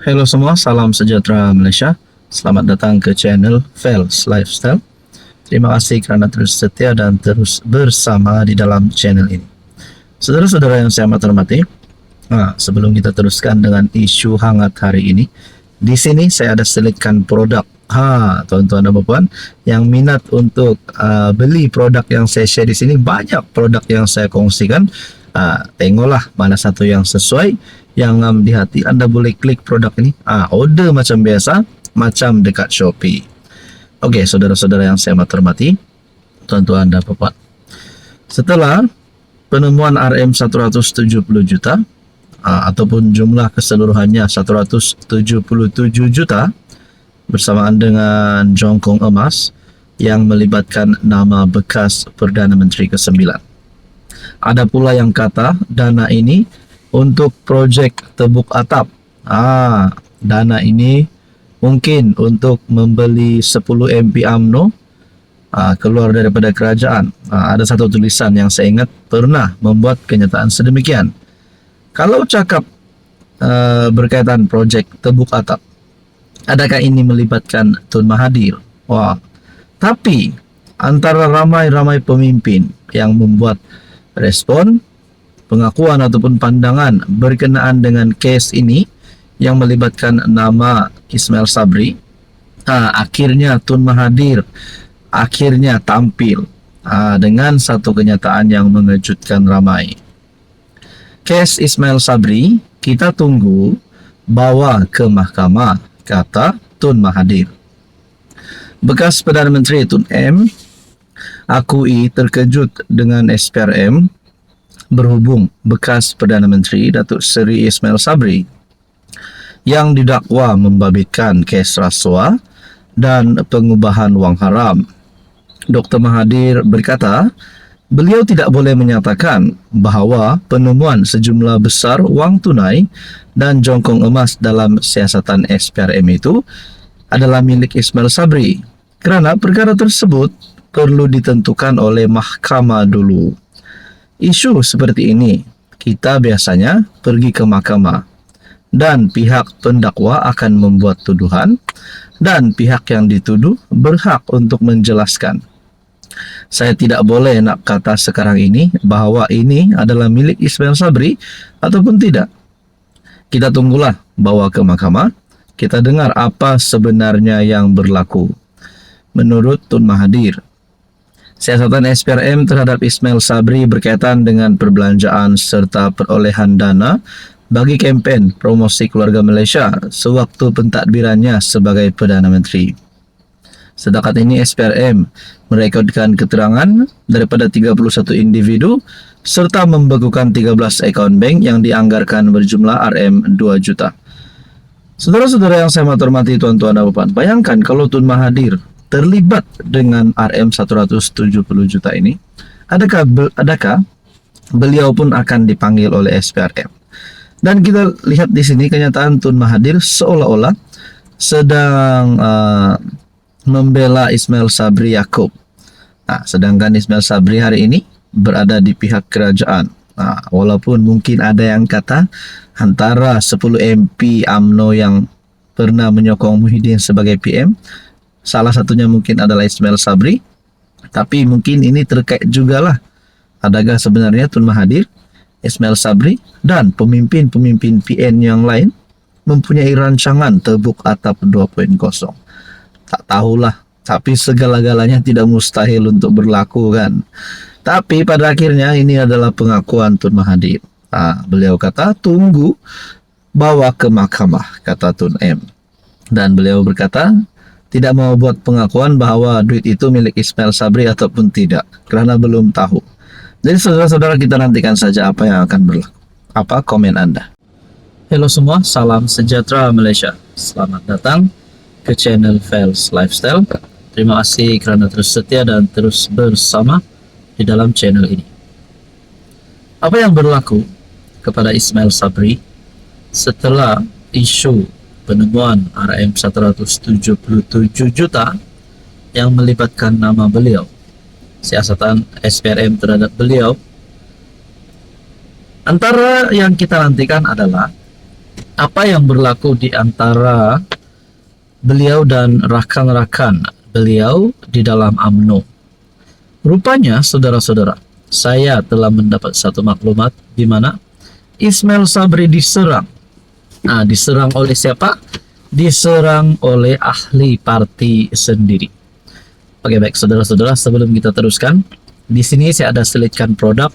Halo semua, salam sejahtera Malaysia. Selamat datang ke channel Fels Lifestyle. Terima kasih kerana terus setia dan terus bersama di dalam channel ini. Saudara-saudara yang saya hormati, sebelum kita teruskan dengan isu hangat hari ini, di sini saya ada selitkan produk. Tuan-tuan dan puan yang minat untuk beli produk yang saya share di sini, banyak produk yang saya kongsikan. Tengoklah mana satu yang sesuai, yang di hati. Anda boleh klik produk ini, order macam biasa, macam dekat Shopee. Okey, saudara-saudara yang saya hormati, tuan-tuan dan puan, setelah penemuan RM170 juta ataupun jumlah keseluruhannya 177 juta bersamaan dengan jongkong emas yang melibatkan nama bekas Perdana Menteri ke-9. Ada pula yang kata dana ini untuk projek tebuk atap. Dana ini mungkin untuk membeli 10 MP UMNO keluar daripada kerajaan. Ada satu tulisan yang saya ingat pernah membuat kenyataan sedemikian. Kalau cakap berkaitan projek tebuk atap, adakah ini melibatkan Tun Mahathir? Tapi antara ramai-ramai pemimpin yang membuat respon, pengakuan ataupun pandangan berkenaan dengan kes ini yang melibatkan nama Ismail Sabri, akhirnya Tun Mahathir akhirnya tampil dengan satu kenyataan yang mengejutkan ramai. Kes Ismail Sabri kita tunggu bawa ke mahkamah, kata Tun Mahathir. Bekas Perdana Menteri Tun M akui terkejut dengan SPRM berhubung bekas Perdana Menteri Datuk Seri Ismail Sabri yang didakwa membabitkan kes rasuah dan pengubahan wang haram. Dr. Mahathir berkata, beliau tidak boleh menyatakan bahawa penemuan sejumlah besar wang tunai dan jongkong emas dalam siasatan SPRM itu adalah milik Ismail Sabri, kerana perkara tersebut perlu ditentukan oleh mahkamah dulu. Isu seperti ini, kita biasanya pergi ke mahkamah dan pihak pendakwa akan membuat tuduhan dan pihak yang dituduh berhak untuk menjelaskan. Saya tidak boleh nak kata sekarang ini bahawa ini adalah milik Ismail Sabri ataupun tidak. Kita tunggulah bawa ke mahkamah, kita dengar apa sebenarnya yang berlaku. Menurut Tun Mahathir, siasatan SPRM terhadap Ismail Sabri berkaitan dengan perbelanjaan serta perolehan dana bagi kempen promosi keluarga Malaysia sewaktu pentadbirannya sebagai Perdana Menteri. Setakat ini SPRM merekodkan keterangan daripada 31 individu serta membekukan 13 akaun bank yang dianggarkan berjumlah RM2 juta. Saudara-saudara yang saya hormati, tuan-tuan dan puan, bayangkan kalau Tun Mahathir terlibat dengan RM170 juta ini, adakah beliau pun akan dipanggil oleh SPRM? Dan kita lihat di sini kenyataan Tun Mahathir seolah-olah sedang membela Ismail Sabri Yaakob. Sedangkan Ismail Sabri hari ini berada di pihak kerajaan. Walaupun mungkin ada yang kata antara 10 MP UMNO yang pernah menyokong Muhyiddin sebagai PM, salah satunya mungkin adalah Ismail Sabri, tapi mungkin ini terkait jugalah. Adakah sebenarnya Tun Mahathir, Ismail Sabri dan pemimpin-pemimpin PN yang lain mempunyai rancangan tebuk atap 2.0? Tak tahulah, tapi segala-galanya tidak mustahil untuk berlaku kan. Tapi pada akhirnya ini adalah pengakuan Tun Mahathir. Beliau kata tunggu bawa ke mahkamah, kata Tun M. Dan beliau berkata tidak mau buat pengakuan bahawa duit itu milik Ismail Sabri ataupun tidak, kerana belum tahu. Jadi saudara-saudara, kita nantikan saja apa yang akan berlaku. Apa komen Anda? Halo semua, salam sejahtera Malaysia. Selamat datang ke channel Fels Lifestyle. Terima kasih kerana terus setia dan terus bersama di dalam channel ini. Apa yang berlaku kepada Ismail Sabri setelah isu penemuan RM177 juta yang melibatkan nama beliau, siasatan SPRM terhadap beliau, antara yang kita nantikan adalah Apa yang berlaku di antara beliau dan rakan-rakan beliau di dalam UMNO? Rupanya, saudara-saudara, saya telah mendapat satu maklumat di mana Ismail Sabri diserang. Nah, diserang oleh siapa? Diserang oleh ahli parti sendiri. Oke, baik saudara-saudara, sebelum kita teruskan, di sini saya ada selitkan produk.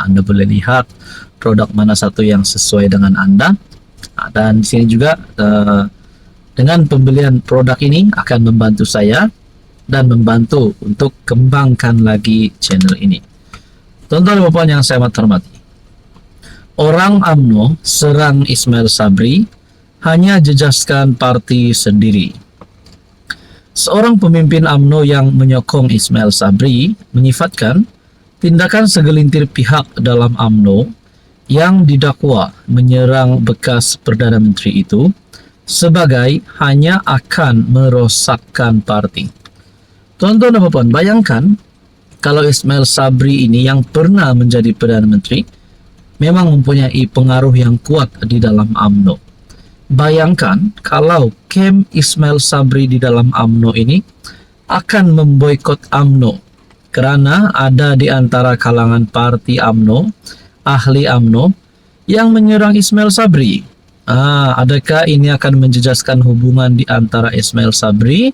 Anda boleh lihat produk mana satu yang sesuai dengan Anda. Dan di sini juga dengan pembelian produk ini akan membantu saya dan membantu untuk kembangkan lagi channel ini. Tuan-tuan dan puan yang saya amat hormati, orang UMNO serang Ismail Sabri hanya jejaskan parti sendiri. Seorang pemimpin UMNO yang menyokong Ismail Sabri menyifatkan tindakan segelintir pihak dalam UMNO yang didakwa menyerang bekas Perdana Menteri itu sebagai hanya akan merosakkan parti. Tuan-tuan dan puan, bayangkan kalau Ismail Sabri ini yang pernah menjadi Perdana Menteri memang mempunyai pengaruh yang kuat di dalam UMNO. Bayangkan kalau kem Ismail Sabri di dalam UMNO ini akan memboikot UMNO karena ada di antara kalangan parti UMNO, ahli UMNO yang menyerang Ismail Sabri. Adakah ini akan menjejaskan hubungan di antara Ismail Sabri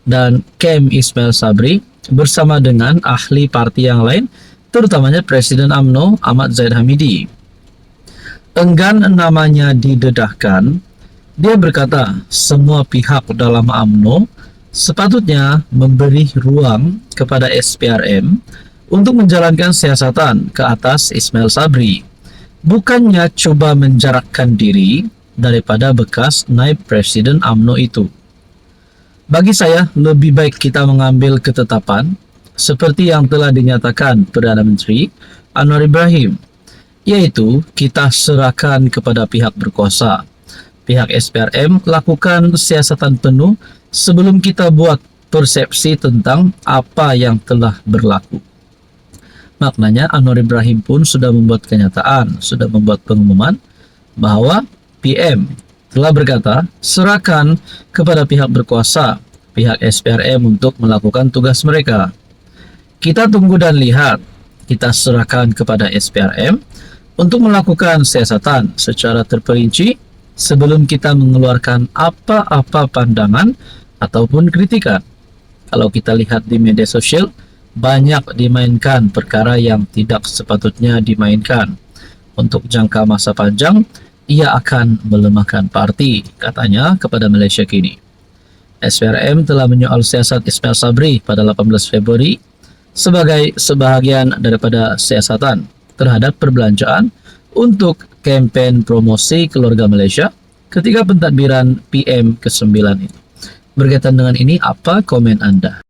dan kem Ismail Sabri bersama dengan ahli parti yang lain, terutamanya Presiden UMNO Ahmad Zahid Hamidi? Enggan namanya didedahkan, dia berkata semua pihak dalam UMNO sepatutnya memberi ruang kepada SPRM untuk menjalankan siasatan ke atas Ismail Sabri, bukannya coba menjarakkan diri daripada bekas naib Presiden UMNO itu. Bagi saya, lebih baik kita mengambil ketetapan seperti yang telah dinyatakan Perdana Menteri Anwar Ibrahim, yaitu kita serahkan kepada pihak berkuasa. Pihak SPRM lakukan siasatan penuh sebelum kita buat persepsi tentang apa yang telah berlaku. Maknanya Anwar Ibrahim pun sudah membuat kenyataan, sudah membuat pengumuman bahwa PM telah berkata serahkan kepada pihak berkuasa, pihak SPRM untuk melakukan tugas mereka. Kita tunggu dan lihat, kita serahkan kepada SPRM untuk melakukan siasatan secara terperinci sebelum kita mengeluarkan apa-apa pandangan ataupun kritikan. Kalau kita lihat di media sosial, banyak dimainkan perkara yang tidak sepatutnya dimainkan. Untuk jangka masa panjang, ia akan melemahkan parti, katanya kepada Malaysia Kini. SPRM telah menyoal siasat Ismail Sabri pada 18 Februari sebagai sebahagian daripada siasatan terhadap perbelanjaan untuk kempen promosi keluarga Malaysia ketika pentadbiran PM ke-9 itu. Berkaitan dengan ini, apa komen Anda?